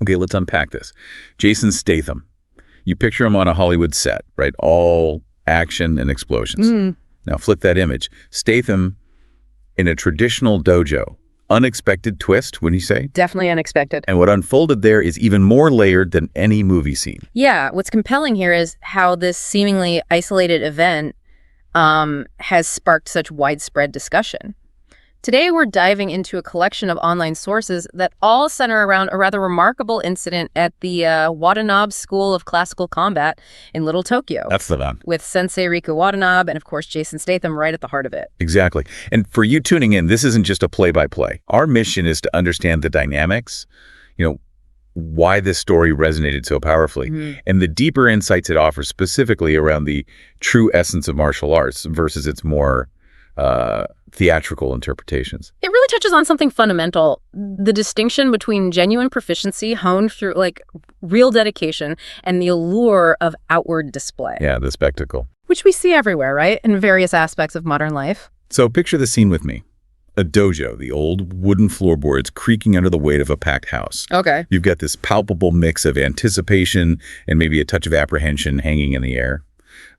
Okay, let's unpack this. Jason Statham. You picture him on a Hollywood set, right? All action and explosions. Now flip that image. Statham in a traditional dojo. Unexpected twist, wouldn't you say? Definitely unexpected. And what unfolded there is even more layered than any movie scene. Yeah, what's compelling here is how this seemingly isolated event has sparked such widespread discussion. Today, we're diving into a collection of online sources that all center around a rather remarkable incident at the Watanabe School of Classical Combat in Little Tokyo. That's the one. With Sensei Riku Watanabe and, of course, Jason Statham right at the heart of it. Exactly. And for you tuning in, this isn't just a play-by-play. Our mission is to understand the dynamics, why this story resonated so powerfully, and the deeper insights it offers specifically around the true essence of martial arts versus its more theatrical interpretations. It really touches on something fundamental, the distinction between genuine proficiency honed through real dedication and the allure of outward display. Yeah, the spectacle. Which we see everywhere, right? In various aspects of modern life. So picture the scene with me. A dojo, the old wooden floorboards creaking under the weight of a packed house. Okay. You've got this palpable mix of anticipation and maybe a touch of apprehension hanging in the air.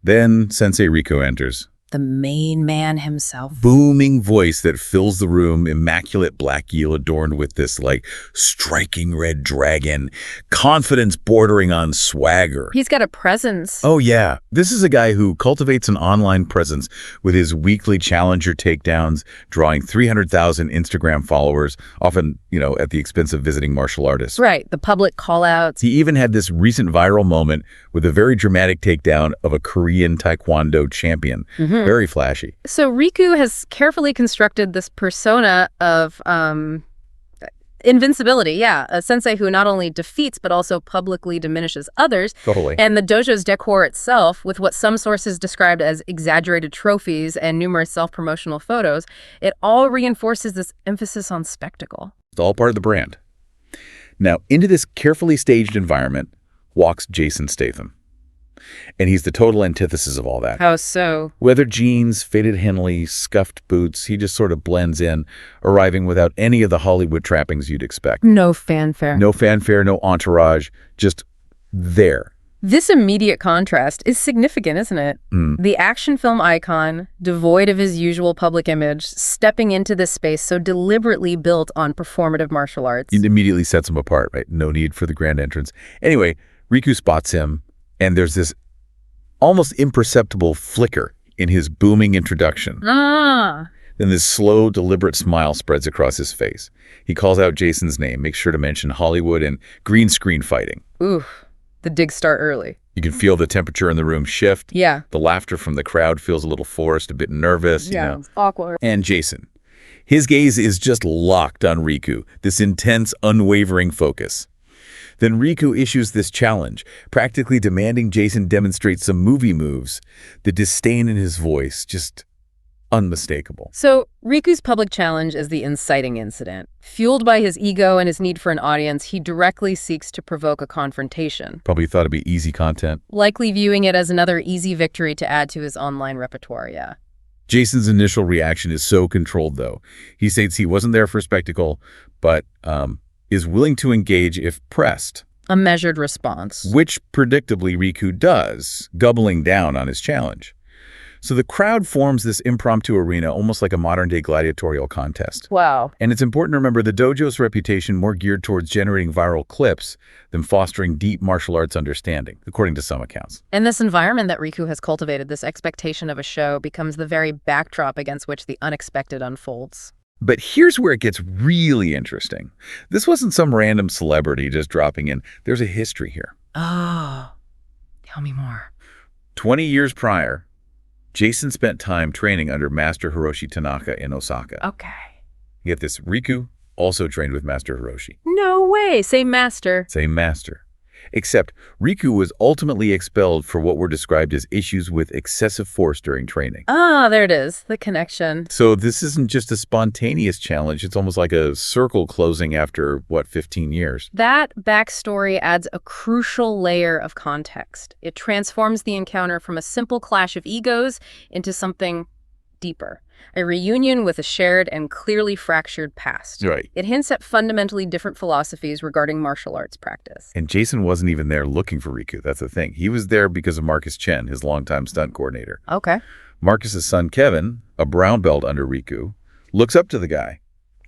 Then Sensei Riku enters. The main man himself. Booming voice that fills the room, immaculate black gill adorned with this striking red dragon, confidence bordering on swagger. He's got a presence. Oh yeah, this is a guy who cultivates an online presence with his weekly challenger takedowns, drawing 300,000 Instagram followers, often, at the expense of visiting martial artists. Right, the public call-outs. He even had this recent viral moment with a very dramatic takedown of a Korean Taekwondo champion. Very flashy. So Riku has carefully constructed this persona of invincibility, a sensei who not only defeats but also publicly diminishes others. Totally. And the dojo's decor itself, with what some sources described as exaggerated trophies and numerous self-promotional photos, it all reinforces this emphasis on spectacle. It's all part of the brand. Now, into this carefully staged environment walks Jason Statham. And he's the total antithesis of all that. How so? Weathered jeans, faded Henley, scuffed boots, he just sort of blends in, arriving without any of the Hollywood trappings you'd expect. No fanfare. No fanfare, no entourage, just there. This immediate contrast is significant, isn't it? The action film icon, devoid of his usual public image, stepping into this space so deliberately built on performative martial arts. It immediately sets him apart, right? No need for the grand entrance. Anyway, Riku spots him, and there's this almost imperceptible flicker in his booming introduction. Then this slow, deliberate smile spreads across his face. He calls out Jason's name, makes sure to mention Hollywood and green screen fighting. Oof, the digs start early. You can feel the temperature in the room shift. Yeah. The laughter from the crowd feels a little forced, a bit nervous. Yeah, it's awkward. And Jason. His gaze is just locked on Riku, this intense, unwavering focus. Then Riku issues this challenge, practically demanding Jason demonstrate some movie moves. The disdain in his voice, just unmistakable. So Riku's public challenge is the inciting incident. Fueled by his ego and his need for an audience, he directly seeks to provoke a confrontation. Probably thought it'd be easy content. Likely viewing it as another easy victory to add to his online repertoire, yeah. Jason's initial reaction is so controlled, though. He states he wasn't there for spectacle, but is willing to engage if pressed. A measured response. Which, predictably, Riku does, doubling down on his challenge. So the crowd forms this impromptu arena, almost like a modern-day gladiatorial contest. Wow. And it's important to remember the dojo's reputation more geared towards generating viral clips than fostering deep martial arts understanding, according to some accounts. And this environment that Riku has cultivated, this expectation of a show, becomes the very backdrop against which the unexpected unfolds. But here's where it gets really interesting. This wasn't some random celebrity just dropping in. There's a history here. Oh, tell me more. 20 years prior, Jason spent time training under Master Hiroshi Tanaka in Osaka. Okay. You get this, Riku also trained with Master Hiroshi. No way, same master. Same master. Except Riku was ultimately expelled for what were described as issues with excessive force during training. Ah, there it is, the connection. So this isn't just a spontaneous challenge. It's almost like a circle closing after, 15 years? That backstory adds a crucial layer of context. It transforms the encounter from a simple clash of egos into something deeper. a reunion with a shared and clearly fractured past. Right. It hints at fundamentally different philosophies regarding martial arts practice. And Jason wasn't even there looking for Riku. That's the thing. He was there because of Marcus Chen, his longtime stunt coordinator. Okay. Marcus's son, Kevin, a brown belt under Riku, looks up to the guy,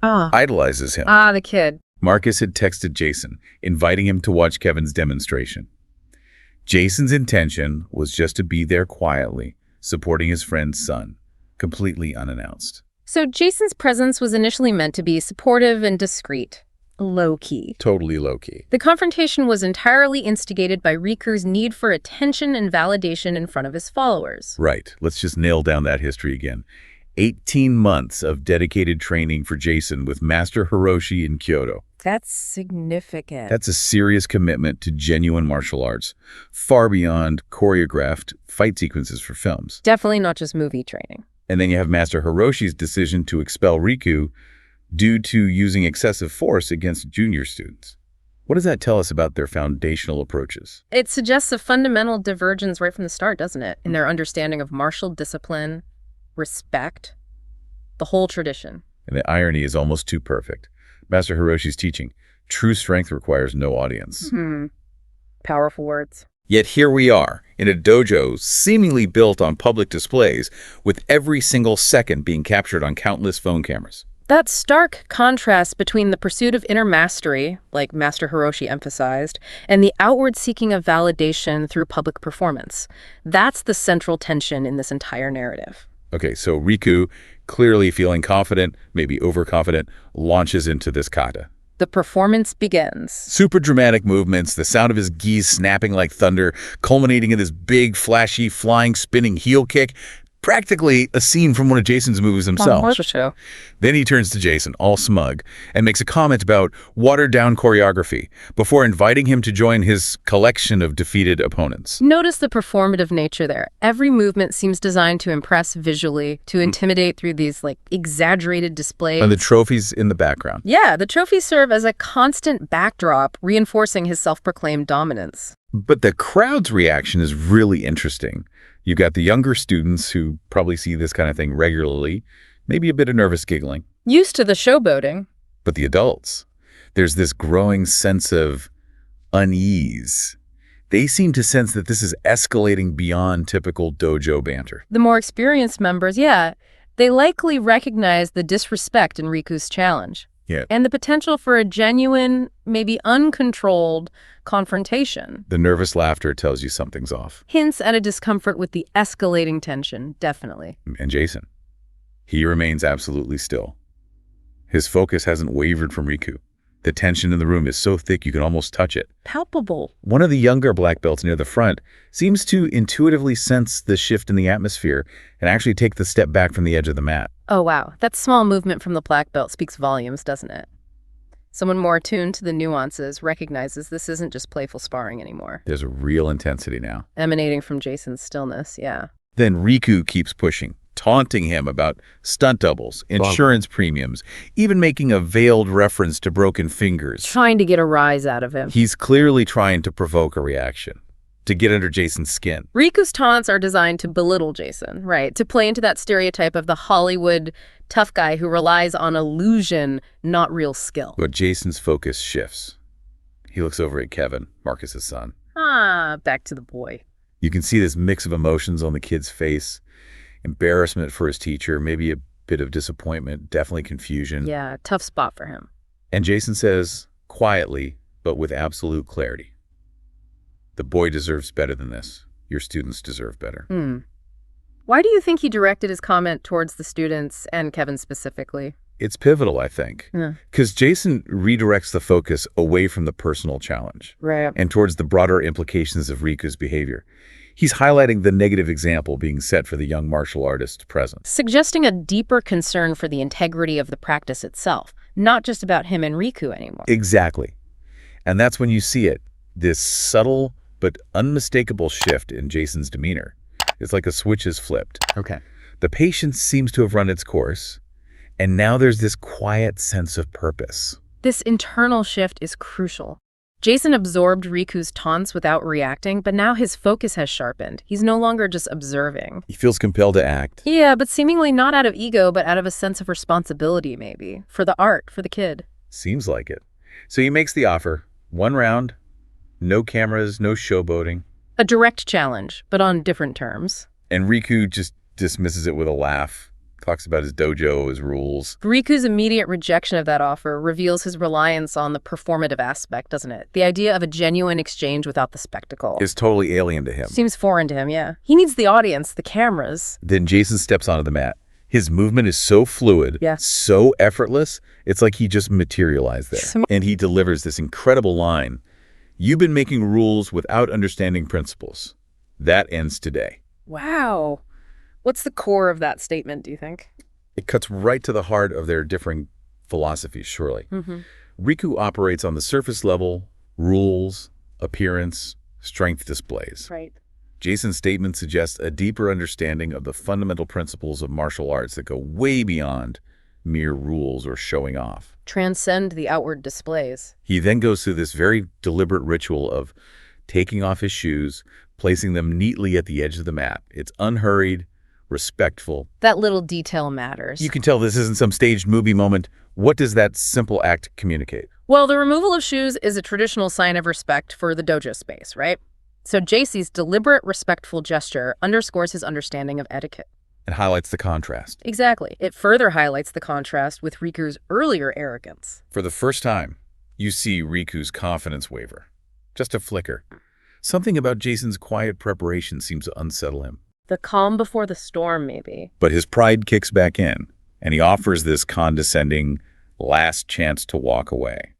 idolizes him. The kid. Marcus had texted Jason, inviting him to watch Kevin's demonstration. Jason's intention was just to be there quietly, supporting his friend's son, completely unannounced. So Jason's presence was initially meant to be supportive and discreet. Low-key. Totally low-key. The confrontation was entirely instigated by Riku's need for attention and validation in front of his followers. Right. Let's just nail down that history again. 18 months of dedicated training for Jason with Master Hiroshi in Kyoto. That's significant. That's a serious commitment to genuine martial arts, far beyond choreographed fight sequences for films. Definitely not just movie training. And then you have Master Hiroshi's decision to expel Riku due to using excessive force against junior students. What does that tell us about their foundational approaches? It suggests a fundamental divergence right from the start, doesn't it? In their understanding of martial discipline, respect, the whole tradition. And the irony is almost too perfect. Master Hiroshi's teaching, true strength requires no audience. Powerful words. Yet here we are, in a dojo seemingly built on public displays, with every single second being captured on countless phone cameras. That stark contrast between the pursuit of inner mastery, like Master Hiroshi emphasized, and the outward seeking of validation through public performance. That's the central tension in this entire narrative. Okay, so Riku, clearly feeling confident, maybe overconfident, launches into this kata. The performance begins. Super dramatic movements, the sound of his gis snapping like thunder, culminating in this big, flashy, flying, spinning heel kick. Practically a scene from one of Jason's movies himself. Then he turns to Jason, all smug, and makes a comment about watered-down choreography before inviting him to join his collection of defeated opponents. Notice the performative nature there. Every movement seems designed to impress visually, to intimidate through these exaggerated displays. And the trophies in the background. Yeah, the trophies serve as a constant backdrop, reinforcing his self-proclaimed dominance. But the crowd's reaction is really interesting. You've got the younger students who probably see this kind of thing regularly, maybe a bit of nervous giggling. Used to the showboating. But the adults, there's this growing sense of unease. They seem to sense that this is escalating beyond typical dojo banter. The more experienced members, they likely recognize the disrespect in Riku's challenge. Yeah. And the potential for a genuine, maybe uncontrolled confrontation. The nervous laughter tells you something's off. Hints at a discomfort with the escalating tension, definitely. And Jason, he remains absolutely still. His focus hasn't wavered from Riku. The tension in the room is so thick you can almost touch it. Palpable. One of the younger black belts near the front seems to intuitively sense the shift in the atmosphere and actually take the step back from the edge of the mat. Oh, wow. That small movement from the black belt speaks volumes, doesn't it? Someone more attuned to the nuances recognizes this isn't just playful sparring anymore. There's a real intensity now. Emanating from Jason's stillness, yeah. Then Riku keeps pushing, taunting him about stunt doubles, insurance premiums, even making a veiled reference to broken fingers. Trying to get a rise out of him. He's clearly trying to provoke a reaction, to get under Jason's skin. Riku's taunts are designed to belittle Jason, right? To play into that stereotype of the Hollywood tough guy who relies on illusion, not real skill. But Jason's focus shifts. He looks over at Kevin, Marcus's son. Back to the boy. You can see this mix of emotions on the kid's face. Embarrassment for his teacher, maybe a bit of disappointment, definitely confusion. Yeah, tough spot for him. And Jason says, quietly, but with absolute clarity, the boy deserves better than this. Your students deserve better. Why do you think he directed his comment towards the students and Kevin specifically? It's pivotal, I think, because Jason redirects the focus away from the personal challenge and towards the broader implications of Riku's behavior. He's highlighting the negative example being set for the young martial artist present. Suggesting a deeper concern for the integrity of the practice itself, not just about him and Riku anymore. Exactly. And that's when you see it, this subtle but unmistakable shift in Jason's demeanor. It's like a switch is flipped. Okay. The patience seems to have run its course, and now there's this quiet sense of purpose. This internal shift is crucial. Jason absorbed Riku's taunts without reacting, but now his focus has sharpened. He's no longer just observing. He feels compelled to act. Yeah, but seemingly not out of ego, but out of a sense of responsibility, maybe. For the art, for the kid. Seems like it. So he makes the offer. 1 round, no cameras, no showboating. A direct challenge, but on different terms. And Riku just dismisses it with a laugh. Talks about his dojo, his rules. Riku's immediate rejection of that offer reveals his reliance on the performative aspect, doesn't it? The idea of a genuine exchange without the spectacle. Is totally alien to him. Seems foreign to him, yeah. He needs the audience, the cameras. Then Jason steps onto the mat. His movement is so fluid, so effortless, it's like he just materialized there. And he delivers this incredible line. You've been making rules without understanding principles. That ends today. Wow. What's the core of that statement, do you think? It cuts right to the heart of their differing philosophies, surely. Riku operates on the surface level, rules, appearance, strength displays. Right. Jason's statement suggests a deeper understanding of the fundamental principles of martial arts that go way beyond mere rules or showing off. Transcend the outward displays. He then goes through this very deliberate ritual of taking off his shoes, placing them neatly at the edge of the mat. It's unhurried, respectful. That little detail matters. You can tell this isn't some staged movie moment. What does that simple act communicate? Well, the removal of shoes is a traditional sign of respect for the dojo space, right? So JC's deliberate, respectful gesture underscores his understanding of etiquette. It highlights the contrast. Exactly. It further highlights the contrast with Riku's earlier arrogance. For the first time, you see Riku's confidence waver. Just a flicker. Something about Jason's quiet preparation seems to unsettle him. The calm before the storm, maybe. But his pride kicks back in, and he offers this condescending last chance to walk away.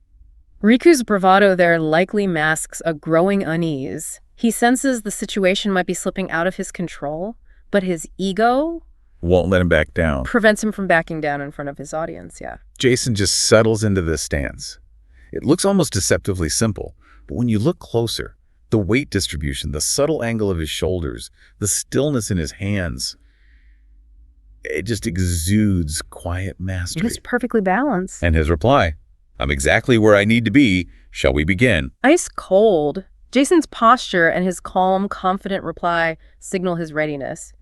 Riku's bravado there likely masks a growing unease. He senses the situation might be slipping out of his control, but his ego won't let him back down. Prevents him from backing down in front of his audience, yeah. Jason just settles into this stance. It looks almost deceptively simple, but when you look closer, the weight distribution, the subtle angle of his shoulders, the stillness in his hands, it just exudes quiet mastery. It's perfectly balanced. And his reply, I'm exactly where I need to be. Shall we begin? Ice cold. Jason's posture and his calm, confident reply signal his readiness.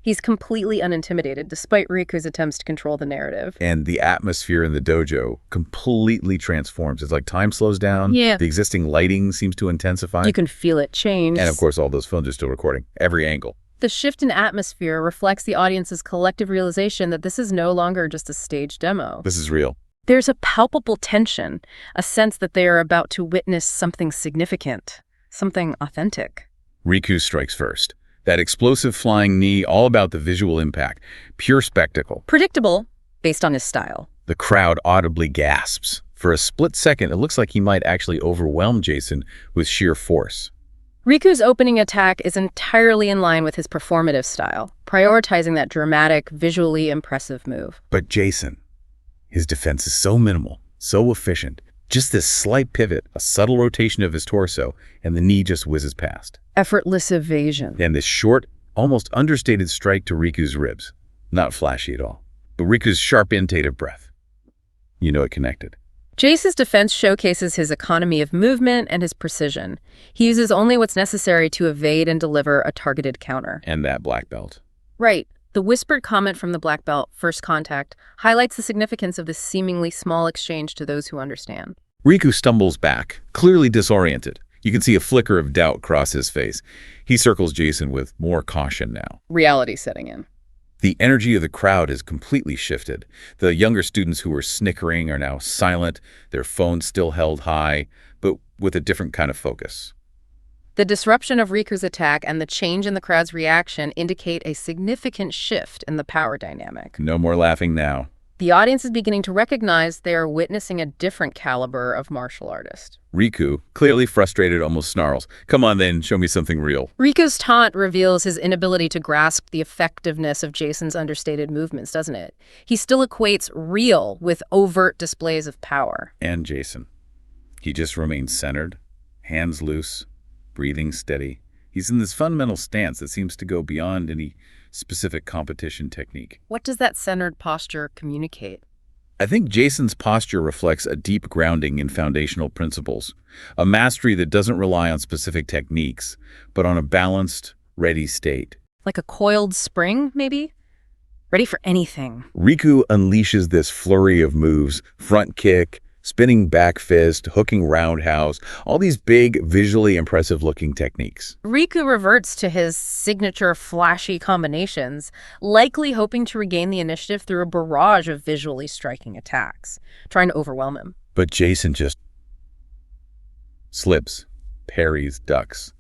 He's completely unintimidated, despite Riku's attempts to control the narrative. And the atmosphere in the dojo completely transforms. It's like time slows down. Yeah. The existing lighting seems to intensify. You can feel it change. And of course, all those phones are still recording. Every angle. The shift in atmosphere reflects the audience's collective realization that this is no longer just a stage demo. This is real. There's a palpable tension, a sense that they are about to witness something significant, something authentic. Riku strikes first. That explosive flying knee, all about the visual impact. Pure spectacle. Predictable, based on his style. The crowd audibly gasps. For a split second, it looks like he might actually overwhelm Jason with sheer force. Riku's opening attack is entirely in line with his performative style, prioritizing that dramatic, visually impressive move. But Jason, his defense is so minimal, so efficient. Just this slight pivot, a subtle rotation of his torso, and the knee just whizzes past. Effortless evasion. And this short, almost understated strike to Riku's ribs. Not flashy at all. But Riku's sharp intake of breath. You know it connected. Jason's defense showcases his economy of movement and his precision. He uses only what's necessary to evade and deliver a targeted counter. And that black belt. Right. The whispered comment from the black belt, first contact, highlights the significance of this seemingly small exchange to those who understand. Riku stumbles back, clearly disoriented. You can see a flicker of doubt cross his face. He circles Jason with more caution now. Reality setting in. The energy of the crowd has completely shifted. The younger students who were snickering are now silent, their phones still held high, but with a different kind of focus. The disruption of Riku's attack and the change in the crowd's reaction indicate a significant shift in the power dynamic. No more laughing now. The audience is beginning to recognize they are witnessing a different caliber of martial artist. Riku, clearly frustrated, almost snarls. Come on then, show me something real. Riku's taunt reveals his inability to grasp the effectiveness of Jason's understated movements, doesn't it? He still equates real with overt displays of power. And Jason. He just remains centered, hands loose, breathing steady. He's in this fundamental stance that seems to go beyond any specific competition technique. What does that centered posture communicate? I think Jason's posture reflects a deep grounding in foundational principles, a mastery that doesn't rely on specific techniques, but on a balanced, ready state. Like a coiled spring, maybe? Ready for anything. Riku unleashes this flurry of moves, front kick, spinning back fist, hooking roundhouse, all these big, visually impressive-looking techniques. Riku reverts to his signature flashy combinations, likely hoping to regain the initiative through a barrage of visually striking attacks, trying to overwhelm him. But Jason just slips, parries, ducks,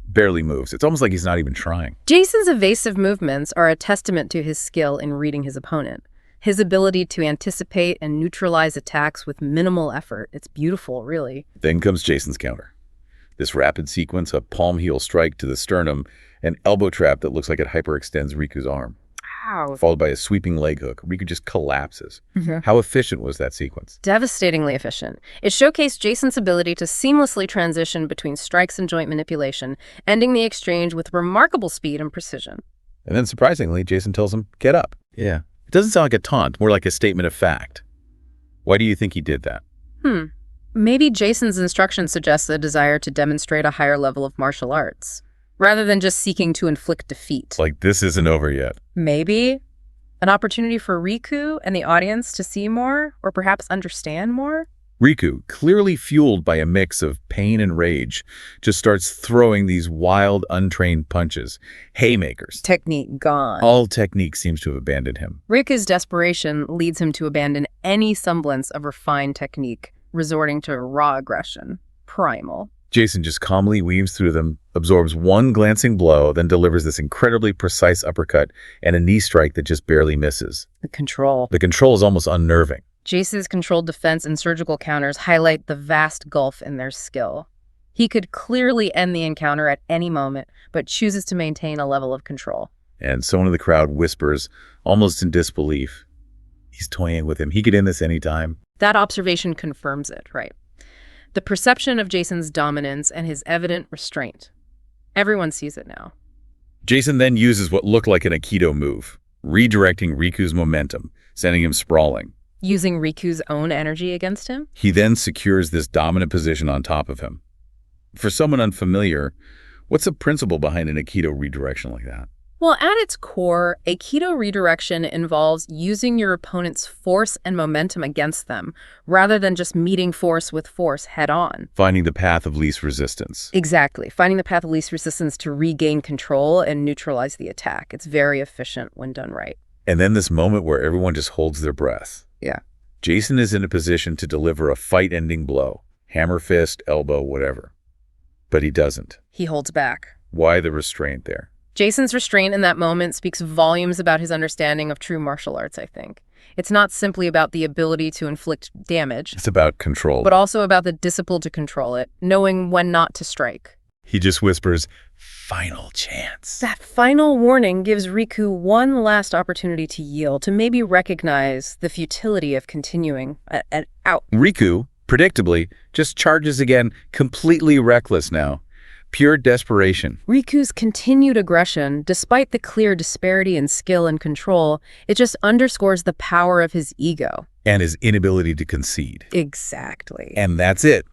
barely moves. It's almost like he's not even trying. Jason's evasive movements are a testament to his skill in reading his opponent. His ability to anticipate and neutralize attacks with minimal effort. It's beautiful, really. Then comes Jason's counter. This rapid sequence of palm heel strike to the sternum, an elbow trap that looks like it hyperextends Riku's arm. Ow. Followed by a sweeping leg hook. Riku just collapses. How efficient was that sequence? Devastatingly efficient. It showcased Jason's ability to seamlessly transition between strikes and joint manipulation, ending the exchange with remarkable speed and precision. And then surprisingly, Jason tells him, "Get up." Yeah. It doesn't sound like a taunt, more like a statement of fact. Why do you think he did that? Maybe Jason's instruction suggests a desire to demonstrate a higher level of martial arts, rather than just seeking to inflict defeat. Like, this isn't over yet. Maybe an opportunity for Riku and the audience to see more, or perhaps understand more? Riku, clearly fueled by a mix of pain and rage, just starts throwing these wild, untrained punches. Haymakers. Technique gone. All technique seems to have abandoned him. Riku's desperation leads him to abandon any semblance of refined technique, resorting to raw aggression. Primal. Jason just calmly weaves through them, absorbs one glancing blow, then delivers this incredibly precise uppercut and a knee strike that just barely misses. The control. The control is almost unnerving. Jason's controlled defense and surgical counters highlight the vast gulf in their skill. He could clearly end the encounter at any moment, but chooses to maintain a level of control. And someone in the crowd whispers, almost in disbelief, "He's toying with him. He could end this anytime." That observation confirms it, right? The perception of Jason's dominance and his evident restraint. Everyone sees it now. Jason then uses what looked like an Aikido move, redirecting Riku's momentum, sending him sprawling. Using Riku's own energy against him? He then secures this dominant position on top of him. For someone unfamiliar, what's the principle behind an Aikido redirection like that? Well, at its core, Aikido redirection involves using your opponent's force and momentum against them, rather than just meeting force with force head-on. Finding the path of least resistance. Exactly. Finding the path of least resistance to regain control and neutralize the attack. It's very efficient when done right. And then this moment where everyone just holds their breath. Yeah. Jason is in a position to deliver a fight-ending blow. Hammer, fist, elbow, whatever. But he doesn't. He holds back. Why the restraint there? Jason's restraint in that moment speaks volumes about his understanding of true martial arts, I think. It's not simply about the ability to inflict damage. It's about control. But also about the discipline to control it, knowing when not to strike. He just whispers, "Final chance." That final warning gives Riku one last opportunity to yield, to maybe recognize the futility of continuing and out. Riku, predictably, just charges again, completely reckless now. Pure desperation. Riku's continued aggression, despite the clear disparity in skill and control, it just underscores the power of his ego. And his inability to concede. Exactly. And that's it.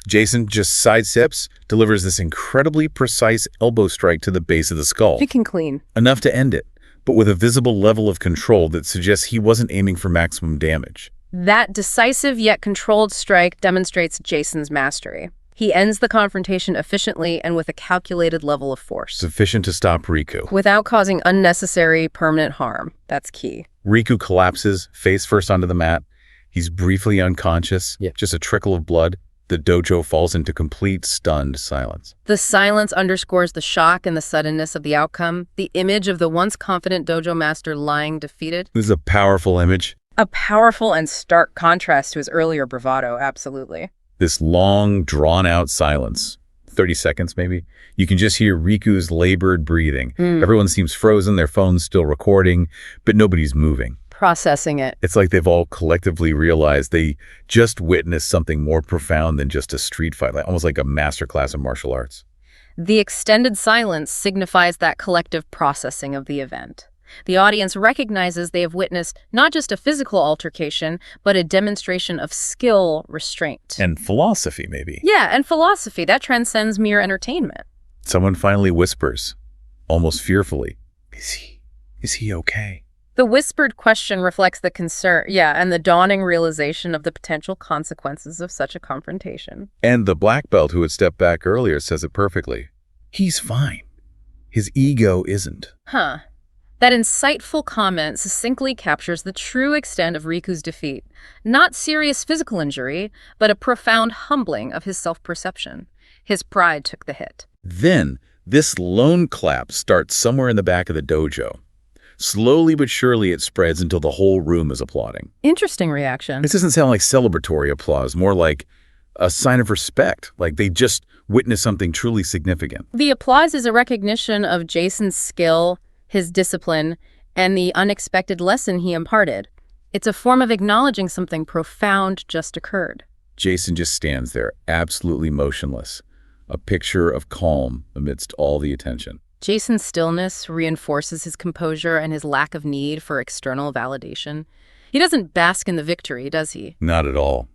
Jason just sidesteps, delivers this incredibly precise elbow strike to the base of the skull. Quick and clean. Enough to end it, but with a visible level of control that suggests he wasn't aiming for maximum damage. That decisive yet controlled strike demonstrates Jason's mastery. He ends the confrontation efficiently and with a calculated level of force. Sufficient to stop Riku. Without causing unnecessary, permanent harm. That's key. Riku collapses, face first onto the mat. He's briefly unconscious, just a trickle of blood. The dojo falls into complete, stunned silence. The silence underscores the shock and the suddenness of the outcome, the image of the once confident dojo master lying defeated. This is a powerful image. A powerful and stark contrast to his earlier bravado, absolutely. This long, drawn-out silence, 30 seconds maybe. You can just hear Riku's labored breathing. Everyone seems frozen, their phone's still recording, but nobody's moving. Processing it. It's like they've all collectively realized they just witnessed something more profound than just a street fight, almost like a masterclass in martial arts. The extended silence signifies that collective processing of the event. The audience recognizes they have witnessed not just a physical altercation, but a demonstration of skill, restraint. And philosophy, maybe. Yeah, and philosophy. That transcends mere entertainment. Someone finally whispers, almost fearfully, Is he okay? The whispered question reflects the concern, and the dawning realization of the potential consequences of such a confrontation. And the black belt who had stepped back earlier says it perfectly. He's fine. His ego isn't. Huh. That insightful comment succinctly captures the true extent of Riku's defeat. Not serious physical injury, but a profound humbling of his self-perception. His pride took the hit. Then, this lone clap starts somewhere in the back of the dojo. Slowly but surely it spreads until the whole room is applauding. Interesting reaction. This doesn't sound like celebratory applause, more like a sign of respect, like they just witnessed something truly significant. The applause is a recognition of Jason's skill, his discipline, and the unexpected lesson he imparted. It's a form of acknowledging something profound just occurred. Jason just stands there, absolutely motionless, a picture of calm amidst all the attention. Jason's stillness reinforces his composure and his lack of need for external validation. He doesn't bask in the victory, does he? Not at all.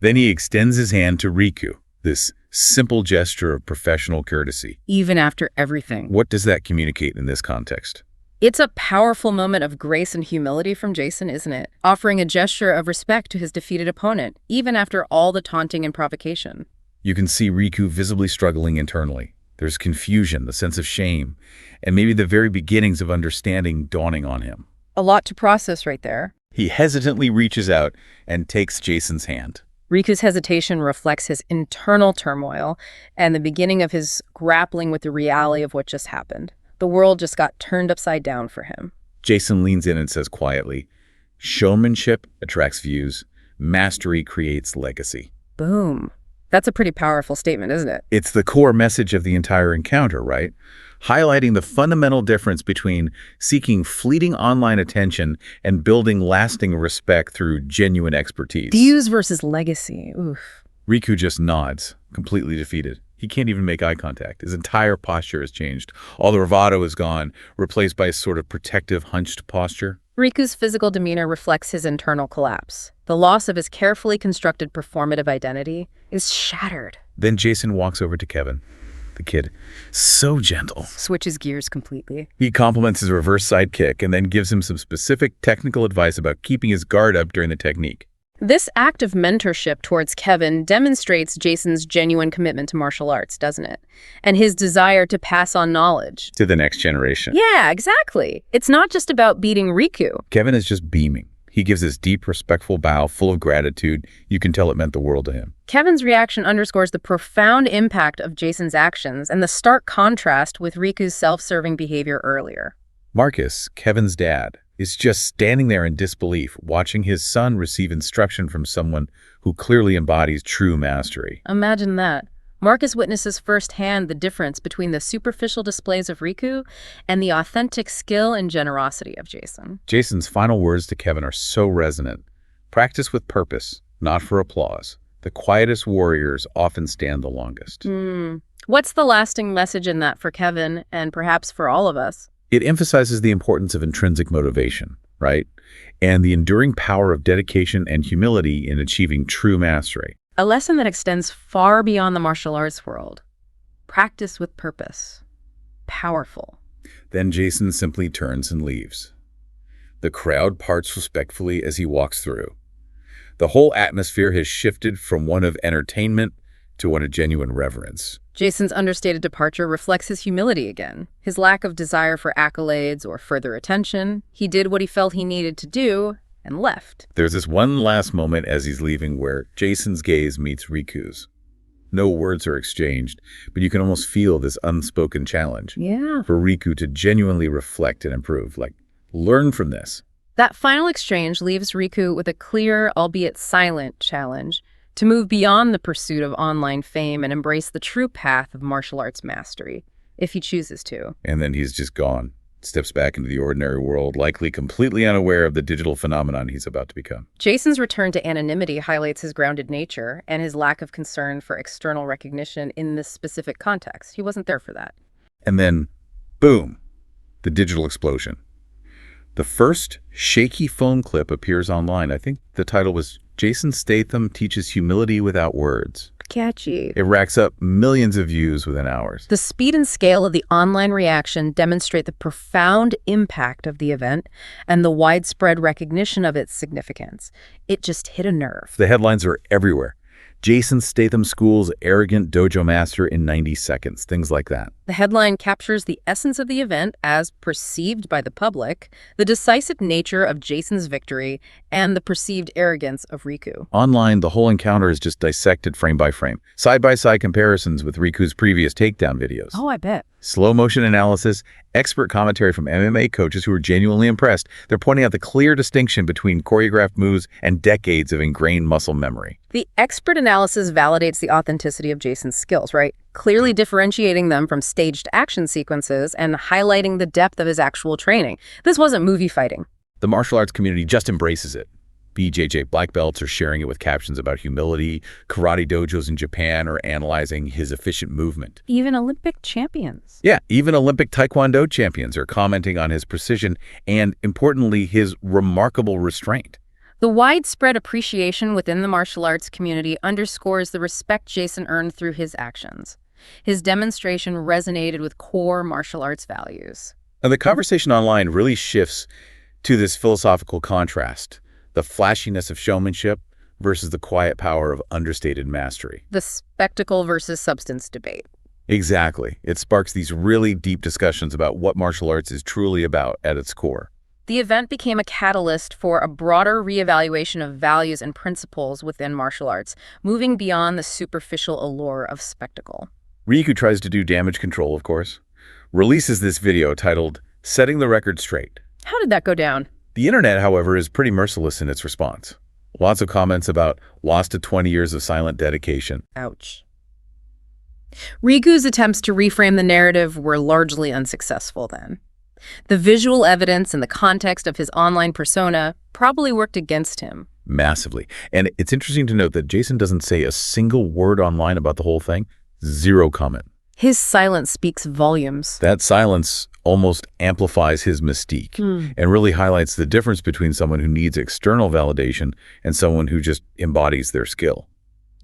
Then he extends his hand to Riku, this simple gesture of professional courtesy. Even after everything. What does that communicate in this context? It's a powerful moment of grace and humility from Jason, isn't it? Offering a gesture of respect to his defeated opponent, even after all the taunting and provocation. You can see Riku visibly struggling internally. There's confusion, the sense of shame, and maybe the very beginnings of understanding dawning on him. A lot to process right there. He hesitantly reaches out and takes Jason's hand. Riku's hesitation reflects his internal turmoil and the beginning of his grappling with the reality of what just happened. The world just got turned upside down for him. Jason leans in and says quietly, "Showmanship attracts views. Mastery creates legacy." Boom. That's a pretty powerful statement, isn't it? It's the core message of the entire encounter, right? Highlighting the fundamental difference between seeking fleeting online attention and building lasting respect through genuine expertise. Views versus legacy. Oof. Riku just nods, completely defeated. He can't even make eye contact. His entire posture has changed. All the bravado is gone, replaced by a sort of protective, hunched posture. Riku's physical demeanor reflects his internal collapse. The loss of his carefully constructed performative identity is shattered. Then Jason walks over to Kevin, the kid, so gentle. Switches gears completely. He compliments his reverse side kick and then gives him some specific technical advice about keeping his guard up during the technique. This act of mentorship towards Kevin demonstrates Jason's genuine commitment to martial arts, doesn't it? And his desire to pass on knowledge. To the next generation. Yeah, exactly. It's not just about beating Riku. Kevin is just beaming. He gives this deep, respectful bow full of gratitude. You can tell it meant the world to him. Kevin's reaction underscores the profound impact of Jason's actions and the stark contrast with Riku's self-serving behavior earlier. Marcus, Kevin's dad, is just standing there in disbelief, watching his son receive instruction from someone who clearly embodies true mastery. Imagine that. Marcus witnesses firsthand the difference between the superficial displays of Riku and the authentic skill and generosity of Jason. Jason's final words to Kevin are so resonant. Practice with purpose, not for applause. The quietest warriors often stand the longest. What's the lasting message in that for Kevin and perhaps for all of us? It emphasizes the importance of intrinsic motivation, right? And the enduring power of dedication and humility in achieving true mastery. A lesson that extends far beyond the martial arts world. Practice with purpose. Powerful. Then Jason simply turns and leaves. The crowd parts respectfully as he walks through. The whole atmosphere has shifted from one of entertainment to one of genuine reverence. Jason's understated departure reflects his humility again, his lack of desire for accolades or further attention. He did what he felt he needed to do and left. There's this one last moment as he's leaving where Jason's gaze meets Riku's. No words are exchanged, but you can almost feel this unspoken challenge. For Riku to genuinely reflect and improve, like, learn from this. That final exchange leaves Riku with a clear, albeit silent, challenge to move beyond the pursuit of online fame and embrace the true path of martial arts mastery, if he chooses to. And then he's just gone. Steps back into the ordinary world, likely completely unaware of the digital phenomenon he's about to become. Jason's return to anonymity highlights his grounded nature and his lack of concern for external recognition in this specific context. He wasn't there for that. And then, boom, the digital explosion. The first shaky phone clip appears online. I think the title was Jason Statham Teaches Humility Without Words. Catchy. It racks up millions of views within hours. The speed and scale of the online reaction demonstrate the profound impact of the event and the widespread recognition of its significance. It just hit a nerve. The headlines are everywhere. Jason Statham schools arrogant dojo master in 90 seconds, things like that. The headline captures the essence of the event as perceived by the public, the decisive nature of Jason's victory, and the perceived arrogance of Riku. Online, the whole encounter is just dissected frame by frame. Side-by-side comparisons with Riku's previous takedown videos. Oh, I bet. Slow motion analysis, expert commentary from MMA coaches who are genuinely impressed. They're pointing out the clear distinction between choreographed moves and decades of ingrained muscle memory. The expert analysis validates the authenticity of Jason's skills, right? Clearly differentiating them from staged action sequences and highlighting the depth of his actual training. This wasn't movie fighting. The martial arts community just embraces it. BJJ black belts are sharing it with captions about humility. Karate dojos in Japan are analyzing his efficient movement. Even Olympic champions. Yeah, even Olympic Taekwondo champions are commenting on his precision and, importantly, his remarkable restraint. The widespread appreciation within the martial arts community underscores the respect Jason earned through his actions. His demonstration resonated with core martial arts values. And the conversation online really shifts to this philosophical contrast, the flashiness of showmanship versus the quiet power of understated mastery. The spectacle versus substance debate. Exactly. It sparks these really deep discussions about what martial arts is truly about at its core. The event became a catalyst for a broader reevaluation of values and principles within martial arts, moving beyond the superficial allure of spectacle. Riku tries to do damage control, of course, releases this video titled, Setting the Record Straight. How did that go down? The internet, however, is pretty merciless in its response. Lots of comments about lost to 20 years of silent dedication. Ouch. Riku's attempts to reframe the narrative were largely unsuccessful then. The visual evidence and the context of his online persona probably worked against him. Massively. And it's interesting to note that Jason doesn't say a single word online about the whole thing. Zero comment. His silence speaks volumes. That silence almost amplifies his mystique and really highlights the difference between someone who needs external validation and someone who just embodies their skill.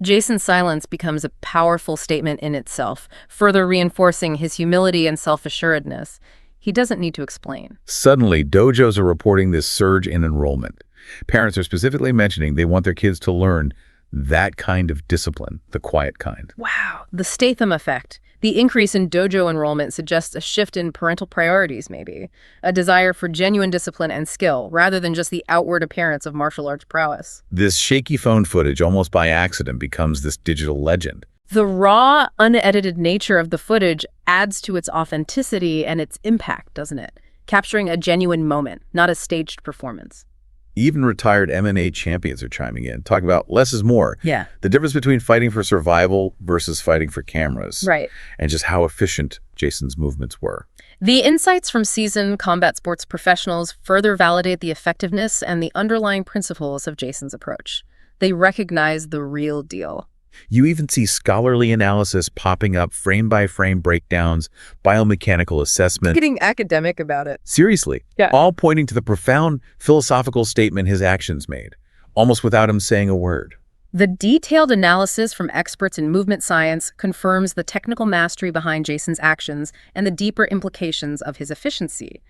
Jason's silence becomes a powerful statement in itself, further reinforcing his humility and self-assuredness. He doesn't need to explain. Suddenly, dojos are reporting this surge in enrollment. Parents are specifically mentioning they want their kids to learn that kind of discipline, the quiet kind. Wow. The Statham effect. The increase in dojo enrollment suggests a shift in parental priorities, maybe. A desire for genuine discipline and skill, rather than just the outward appearance of martial arts prowess. This shaky phone footage, almost by accident, becomes this digital legend. The raw, unedited nature of the footage adds to its authenticity and its impact, doesn't it? Capturing a genuine moment, not a staged performance. Even retired MMA champions are chiming in, talking about less is more. Yeah. The difference between fighting for survival versus fighting for cameras. Right. And just how efficient Jason's movements were. The insights from seasoned combat sports professionals further validate the effectiveness and the underlying principles of Jason's approach. They recognize the real deal. You even see scholarly analysis popping up, frame-by-frame breakdowns, biomechanical assessment. Getting academic about it. Seriously, all pointing to the profound philosophical statement his actions made, almost without him saying a word. The detailed analysis from experts in movement science confirms the technical mastery behind Jason's actions and the deeper implications of his efficiency.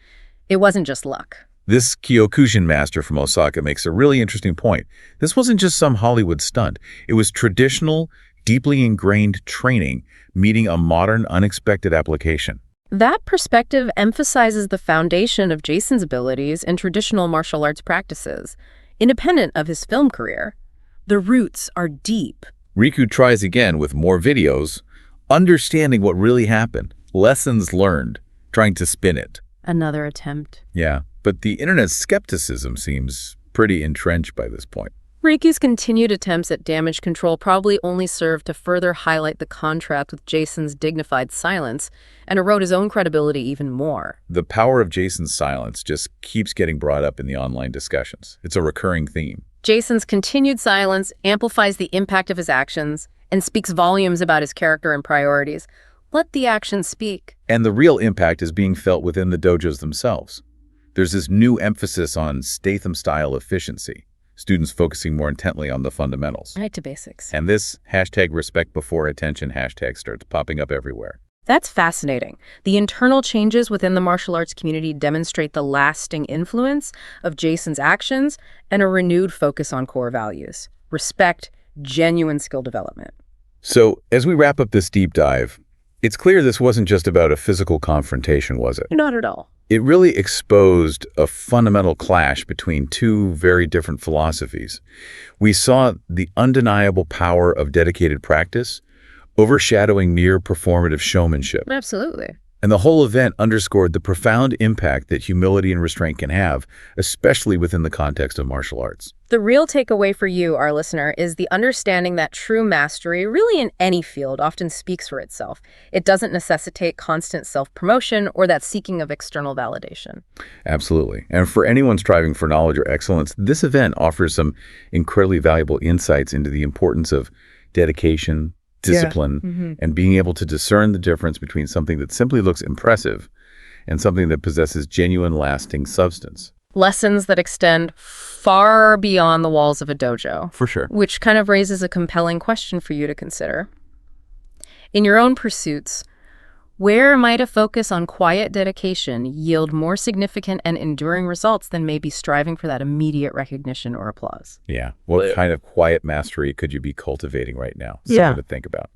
It wasn't just luck. This Kyokushin master from Osaka makes a really interesting point. This wasn't just some Hollywood stunt. It was traditional, deeply ingrained training meeting a modern, unexpected application. That perspective emphasizes the foundation of Jason's abilities in traditional martial arts practices, independent of his film career. The roots are deep. Riku tries again with more videos, understanding what really happened, lessons learned, trying to spin it. Another attempt. Yeah, but the internet's skepticism seems pretty entrenched by this point. Riku's continued attempts at damage control probably only served to further highlight the contrast with Jason's dignified silence and erode his own credibility even more. The power of Jason's silence just keeps getting brought up in the online discussions. It's a recurring theme. Jason's continued silence amplifies the impact of his actions and speaks volumes about his character and priorities. Let the actions speak. And the real impact is being felt within the dojos themselves. There's this new emphasis on Statham-style efficiency, students focusing more intently on the fundamentals. Right to basics. And this #respect-before-attention hashtag starts popping up everywhere. That's fascinating. The internal changes within the martial arts community demonstrate the lasting influence of Jason's actions and a renewed focus on core values: respect, genuine skill development. So, as we wrap up this deep dive, it's clear this wasn't just about a physical confrontation, was it? Not at all. It really exposed a fundamental clash between two very different philosophies. We saw the undeniable power of dedicated practice overshadowing mere performative showmanship. Absolutely. And the whole event underscored the profound impact that humility and restraint can have, especially within the context of martial arts. The real takeaway for you, our listener, is the understanding that true mastery, really in any field, often speaks for itself. It doesn't necessitate constant self-promotion or that seeking of external validation. Absolutely. And for anyone striving for knowledge or excellence, this event offers some incredibly valuable insights into the importance of dedication, discipline, and being able to discern the difference between something that simply looks impressive and something that possesses genuine, lasting substance. Lessons that extend far beyond the walls of a dojo. For sure. Which kind of raises a compelling question for you to consider. In your own pursuits, where might a focus on quiet dedication yield more significant and enduring results than maybe striving for that immediate recognition or applause? Yeah. What kind of quiet mastery could you be cultivating right now? Something to think about.